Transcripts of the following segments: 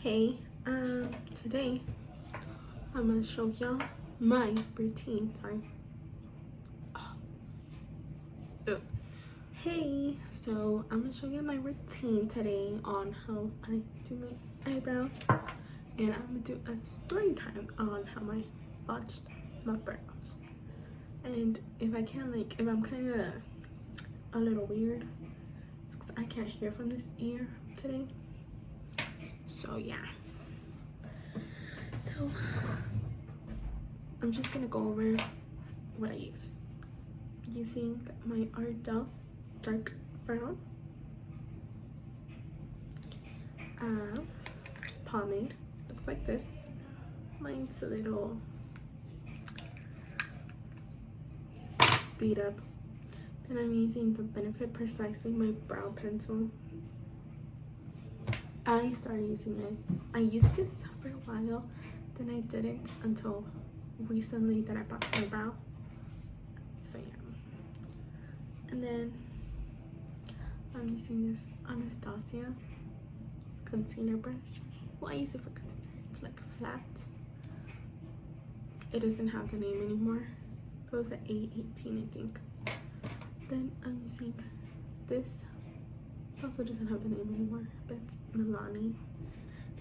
Hey, today I'm gonna show y'all my routine. Sorry. Oh. Hey, so I'm gonna show you my routine today on how I do my eyebrows, and I'm gonna do a story time on how I botched my brows. And if I can, like, if I'm kind of a little weird, it's 'cause I can't hear from this ear today. So yeah. So I'm just gonna go over what I use. Using my Ardell dark brown pomade. Looks like this. Mine's a little beat up. Then I'm using the Benefit Precisely my brow pencil. I started using this. I used this for a while, then I didn't until recently that I bought my brow. So yeah. And then I'm using this Anastasia concealer brush. Well, I use it for concealer. It's like flat. It doesn't have the name anymore. It was an A18, I think. Then I'm using this. This also doesn't have the name anymore, but it's Milani.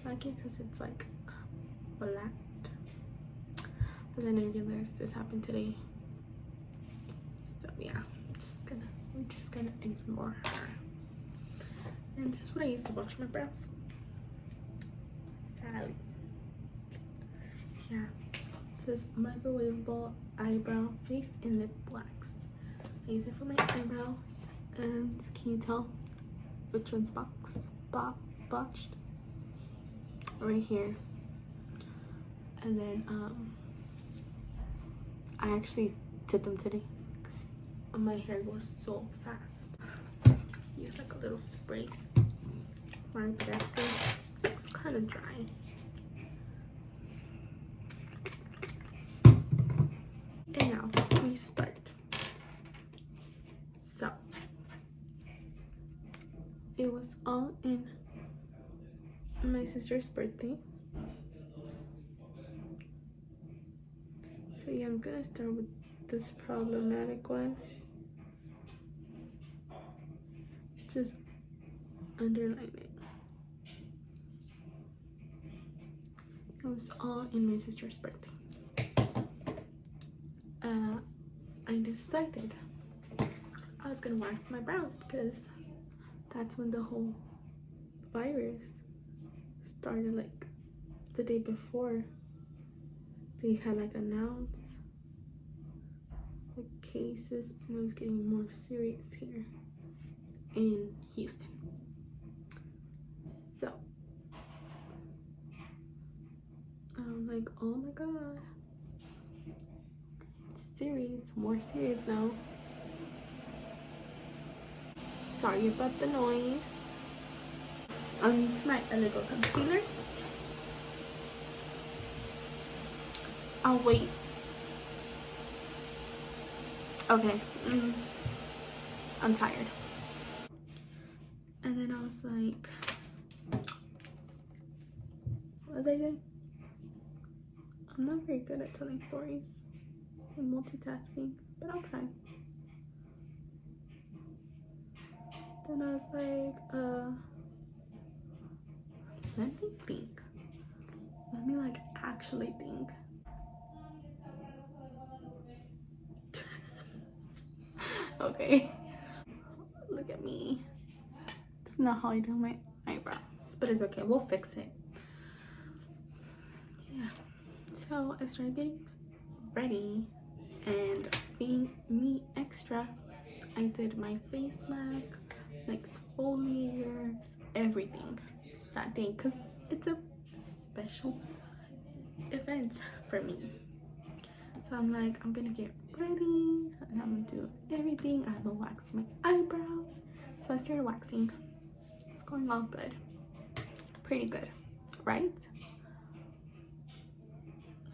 I like it because it's like black. But then I realized this happened today. So yeah, we're just gonna ignore her. And this is what I use to wash my brows. Sally. Yeah. It says microwavable eyebrow face and lip wax. I use it for my eyebrows. And can you tell which one's botched? Right here. And then I actually did them today because my hair goes so fast. Use like a little spray. Right there. It's kind of dry. And now we start. So it was all in my sister's birthday. So yeah, I'm gonna start with this problematic one. Just underline it. It was all in my sister's birthday. I decided I was gonna wax my brows because that's when the whole virus started. Like the day before, they had like announced like cases, and it was getting more serious here in Houston. So I'm like, oh my god, it's serious, more serious now. Sorry about the noise. I'm using my Illegal concealer. I'll wait. Okay. I'm tired. And then I was like, what was I saying? I'm not very good at telling stories and multitasking, but I'll try. Then I was like, let me think. Let me like actually think. Okay. Look at me. It's not how I do my eyebrows, but it's okay. We'll fix it. Yeah. So I started getting ready, and being me extra, I did my face mask, like exfoliators, everything that day because it's a special event for me. So I'm like, I'm gonna get ready and I'm gonna do everything. I'm gonna wax my eyebrows. So I started waxing. It's going all good. Pretty good, right?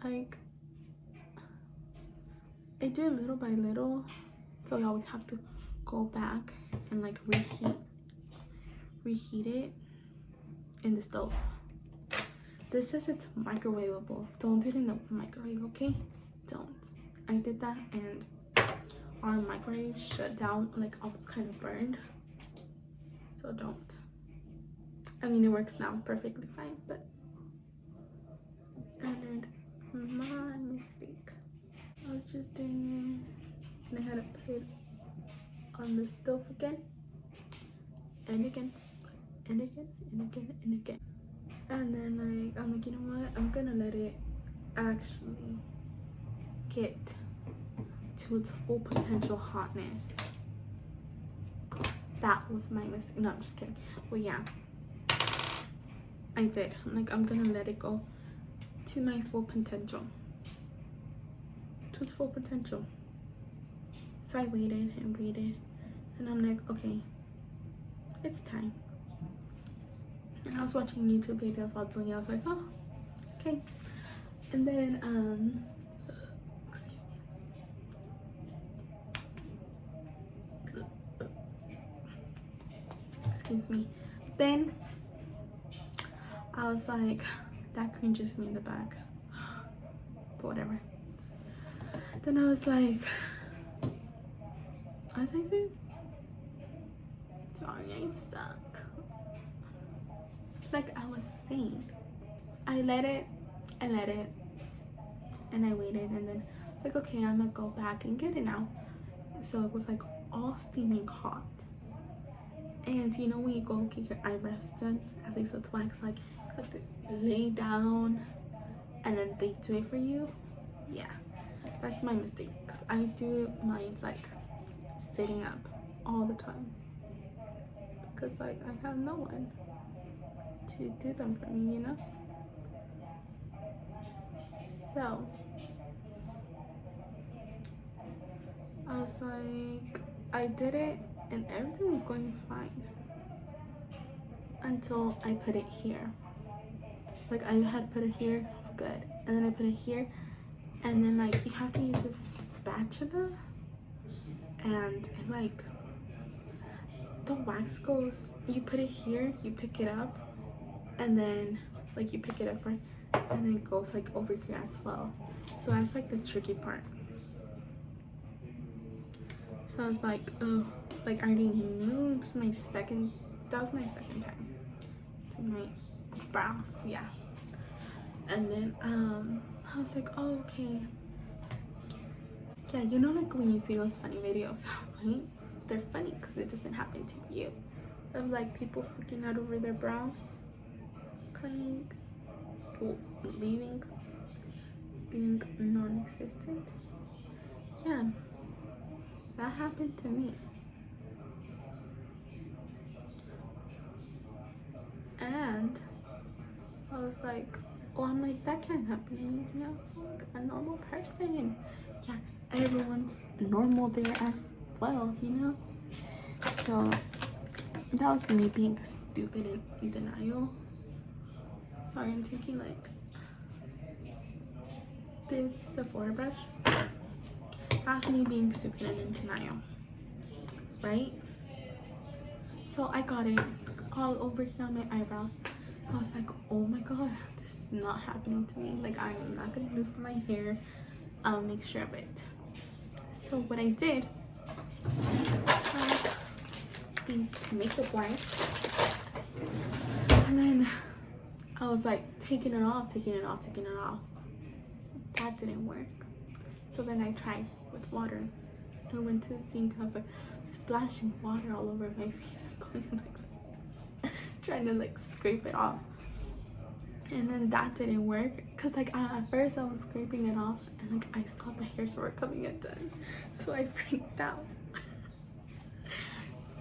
Like, I do it little by little, so I always have to go back and like reheat it in the stove. This says it's microwavable. Don't do it in the microwave, okay? Don't. I did that and our microwave shut down. Like, I was kind of burned. So don't. I mean, it works now perfectly fine, but I learned my mistake. I was just doing it and I had to put it on the stove again and again and again and again and again. And then I'm like, you know what? I'm gonna let it actually get to its full potential hotness. That was my mistake. No, I'm just kidding. Well, yeah, I did. I'm gonna let it go to my full potential. To its full potential. So I waited and waited. And I'm like, okay, it's time. And I was watching YouTube videos while doing it. I was like, oh, okay. And then, excuse me. Then I was like, that cringes me in the back. But whatever. Then I was like, I was like, sorry, I suck. Like I was saying, I let it, and I waited, and then it's like, okay, I'm gonna go back and get it now. So it was like all steaming hot. And you know when you go get your eyebrows done, at least with wax, like you have to lay down and then they do it for you. Yeah, that's my mistake, because I do mine like sitting up all the time, because like I have no one to do them for me, you know. So I was like, I did it and everything was going fine until I put it here. Like I had put it here, good, and then I put it here, and then like you have to use this spatula, and like the wax goes, you put it here, you pick it up, and then like you pick it up, right, and then it goes like over here as well. So that's like the tricky part. So I was like, oh, like I already knew. It was my second, that was my second time to my brows, yeah. And then I was like, oh, okay. Yeah, you know, like when you see those funny videos, right? They're funny because it doesn't happen to you. Of like people freaking out over their brows, coming, leaving, being non-existent. Yeah, that happened to me. And I was like, oh, I'm like, that can't happen to me, you know, like a normal person. Yeah, everyone's normal there as well, you know. So that was me being stupid and in denial. Sorry, I'm taking like this Sephora brush. That's me being stupid and in denial, right? So I got it all over here on my eyebrows. I was like, oh my god, this is not happening to me. Like, I'm not gonna lose my hair. I'll make sure of it. So what I did, these makeup wipes, and then I was like taking it off. That didn't work. So then I tried with water. I went to the sink. I was like splashing water all over my face and going like trying to like scrape it off. And then that didn't work, because like at first I was scraping it off and like I saw the hairs were coming undone, so I freaked out.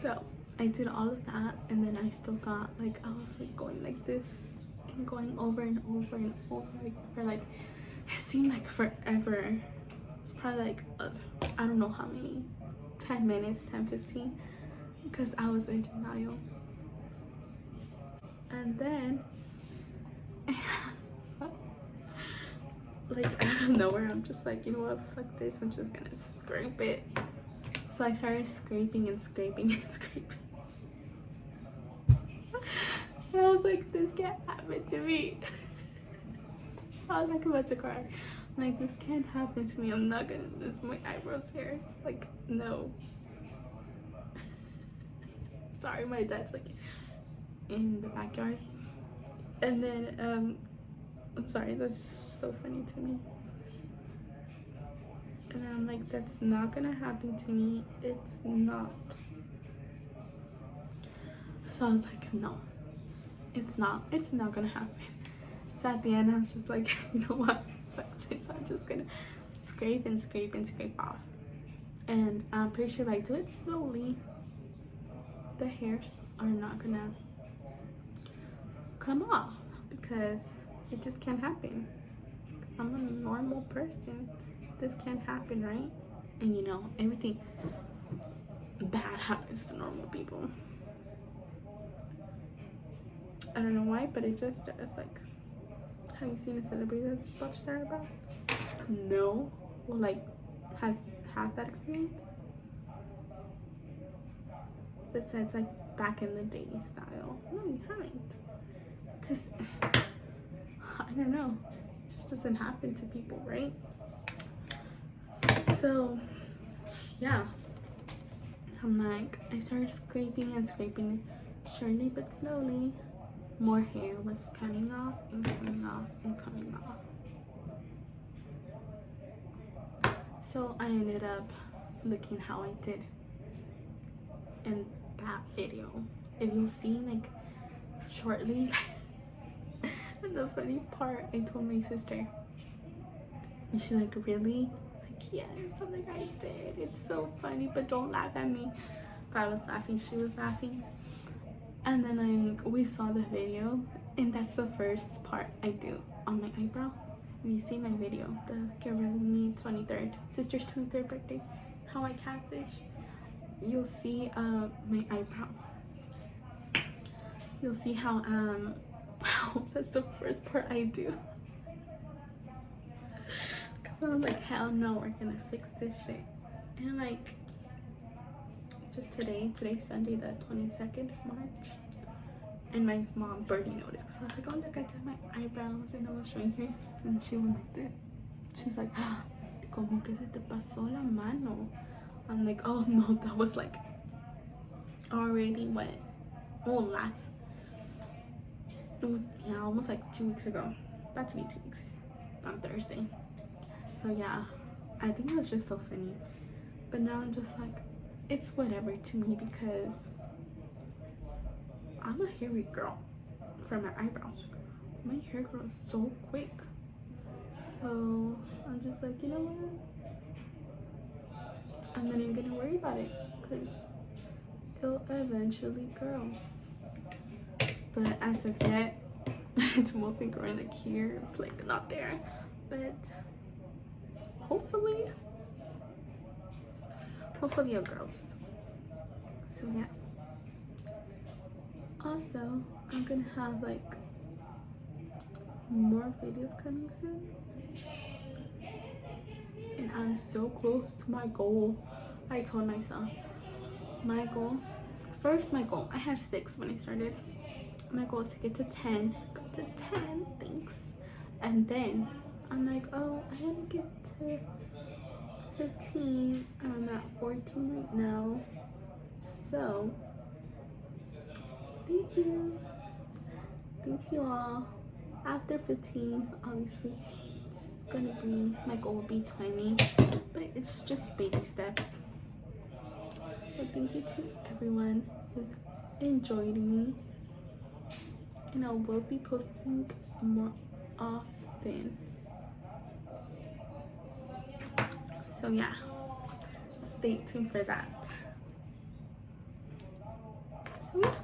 So I did all of that, and then I still got like, I was like going like this and going over and over and over, like for like, it seemed like forever. It's probably like I don't know how many, 10 minutes, 10, 15, because I was in denial. And then like out of nowhere, I'm just like, you know what, fuck this, I'm just gonna scrape it. So I started scraping and scraping and scraping. And I was like, this can't happen to me. I was like about to cry. I'm like, this can't happen to me. I'm not gonna lose my eyebrows here. Like, no. Sorry, my dad's like in the backyard. And then I'm sorry, that's so funny to me. And I'm like, that's not gonna happen to me. It's not. So I was like, no, it's not gonna happen. So at the end I was just like, you know what, fuck this, I'm just gonna scrape and scrape and scrape off. And I'm pretty sure if I do it slowly, the hairs are not gonna come off, because it just can't happen. I'm a normal person. This can't happen, right? And you know, everything bad happens to normal people. I don't know why, but it just does. Like, have you seen a celebrity that's botched their eyebrows? No. Well, like, has had that experience? Besides, like, back in the day style. No, you haven't. Because, I don't know. It just doesn't happen to people, right? So, yeah. I'm like, I started scraping and scraping. Surely but slowly, more hair was coming off and coming off and coming off. So I ended up looking how I did in that video. If you'll see, like, shortly. And the funny part, I told my sister, and she's like, really? Like, yes. I'm like, I did. It's so funny, but don't laugh at me. But I was laughing, she was laughing. And then we saw the video, and that's the first part I do on my eyebrow. If you see my video, the Get Rid of Me 23rd, sister's 23rd birthday, how I catfish, you'll see my eyebrow. You'll see how that's the first part I do. Cause I'm like, hell no, we're gonna fix this shit. And like, just today's Sunday, the 22nd March, and my mom barely noticed, because I was like, oh look, I did my eyebrows, and I was showing her, and she went like this. She's like, ah, como que se te pasó la mano. I'm like, oh no, that was like already what, well, yeah, almost like 2 weeks ago, about to be 2 weeks on Thursday. So yeah, I think it was just so funny. But now I'm just like, it's whatever to me, because I'm a hairy girl for my eyebrows. My hair grows so quick. So I'm just like, you know what? I'm not even gonna worry about it, because it'll eventually grow. But as of yet, it's mostly growing like here, like not there. But hopefully it grows. So yeah. Also, I'm gonna have like more videos coming soon, and I'm so close to my goal. I told myself my goal, I had 6 when I started. My goal is to get to 10, go to 10, thanks. And then I'm like, oh, I want to get to 15. I'm at 14 right now. So thank you all. After 15, obviously it's gonna be, my goal will be 20, but it's just baby steps. So thank you to everyone who's enjoyed me, and I will be posting more often. So yeah, stay tuned for that. So yeah,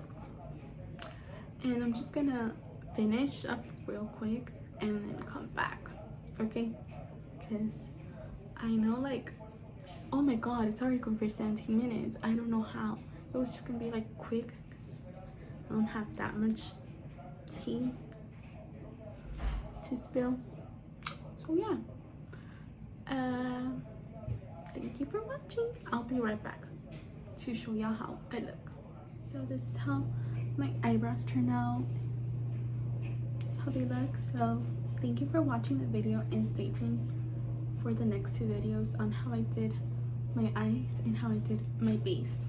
and I'm just gonna finish up real quick and then come back, okay? Because I know, like, oh my god, it's already going for 17 minutes. I don't know how. It was just gonna be like quick, because I don't have that much tea to spill. So yeah, thank you for watching. I'll be right back to show y'all how I look. So this is how my eyebrows turn out. This is how they look. So thank you for watching the video, and stay tuned for the next two videos on how I did my eyes and how I did my base.